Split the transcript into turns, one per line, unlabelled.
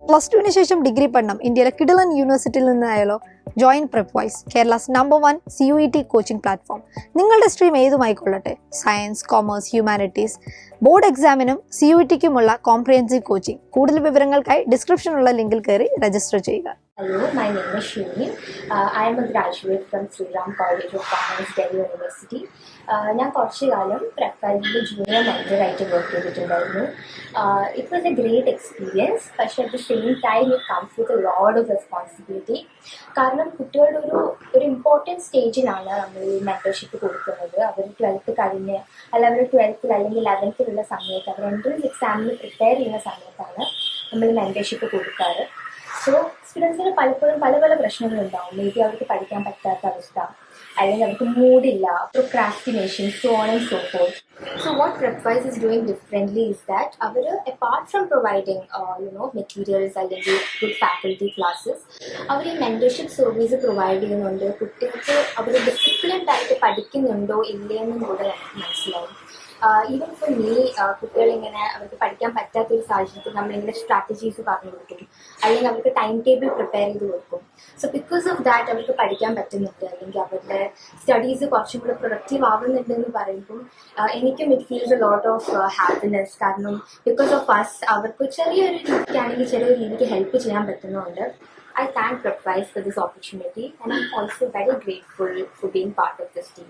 +2 ശേഷം ഡിഗ്രി പഠനം ഇന്ത്യയിലെ കിടിലൻ യൂണിവേഴ്സിറ്റിയിൽ നിന്നായാലോ? Join Prepwise, Kerala's #1 CUET coaching platform. നിങ്ങളുടെ സ്ട്രീം ഏതുമായിക്കൊള്ളട്ടെ, സയൻസ്, കോമേഴ്സ്, ഹ്യൂമാനിറ്റീസ്, ബോർഡ് എക്സാമിനും CUETക്കുമുള്ള കോംപ്രിഹെൻസീവ് കോച്ചിംഗ്. കൂടുതൽ വിവരങ്ങൾക്കായി ഡിസ്ക്രിപ്ഷനിലുള്ള ലിങ്കിൽ കയറി രജിസ്റ്റർ ചെയ്യുക.
Hello, my name is Shireen. I am a graduate from Shireen College of Commerce, Delhi University. ഞാൻ കുറച്ച് കാലം Prepwiseൽ ജൂനിയർ മെൻറ്ററായിട്ട് വർക്ക് ചെയ്തിട്ടുണ്ടായിരുന്നു. It was a great experience. പക്ഷേ at the same time it comes with a lot of responsibility. കാരണം കുട്ടികളുടെ ഒരു ഇമ്പോർട്ടൻറ്റ് സ്റ്റേജിലാണ് നമ്മൾ ഈ മെൻറ്റർഷിപ്പ് കൊടുക്കുന്നത്. അവർ 12th കഴിഞ്ഞ് അവർ 12th അല്ലെങ്കിൽ 11th സമയത്ത് അവർ എൻട്രൻസ് എക്സാമിന് പ്രിപ്പയർ ചെയ്യുന്ന സമയത്താണ് നമ്മൾ മെൻറ്റർഷിപ്പ് കൊടുക്കാറ്. സോ സ്റ്റുഡൻസിന് പലപ്പോഴും പല പല പ്രശ്നങ്ങളുണ്ടാവും. മേ ബി അവർക്ക് പഠിക്കാൻ പറ്റാത്ത അവസ്ഥ, അല്ലെങ്കിൽ അവർക്ക് മൂഡില്ല, procrastination, so on and so forth. So what Prepwise is doing differently is that our apart from providing materials അല്ലെങ്കിൽ good faculty classes, അവർ ഈ മെൻറ്റർഷിപ്പ് സർവീസ് പ്രൊവൈഡ് ചെയ്യുന്നുണ്ട്. കുട്ടികൾക്ക് അവർ ഡിസിപ്ലിൻഡ് ആയിട്ട് പഠിക്കുന്നുണ്ടോ ഇല്ലയെന്നും കൂടെ നമുക്ക് മനസ്സിലാവും. ഈവൻ ഫോർ മീ, കുട്ടികളിങ്ങനെ അവർക്ക് പഠിക്കാൻ പറ്റാത്തൊരു സാഹചര്യത്തിൽ നമ്മളിങ്ങനെ സ്ട്രാറ്റജീസ് പറഞ്ഞു കൊടുക്കും, അല്ലെങ്കിൽ അവർക്ക് ടൈം ടേബിൾ പ്രിപ്പയർ ചെയ്ത് കൊടുക്കും. സോ ബിക്കോസ് ഓഫ് ദാറ്റ് അവർക്ക് പഠിക്കാൻ പറ്റുന്നുണ്ട്, അല്ലെങ്കിൽ അവരുടെ സ്റ്റഡീസ് കുറച്ചും കൂടെ പ്രൊഡക്റ്റീവ് ആവുന്നുണ്ട് എന്ന് പറയുമ്പം എനിക്കും it feels A lot of happiness. കാരണം ബിക്കോസ് ഓഫ് അസ് അവർക്ക് ചെറിയൊരു രീതിക്കാണെങ്കിൽ ചെറിയൊരു രീതിക്ക് ഹെൽപ്പ് ചെയ്യാൻ പറ്റുന്നതുകൊണ്ട് I thank Prepwise for this opportunity, and I'm also very grateful for being part of this team.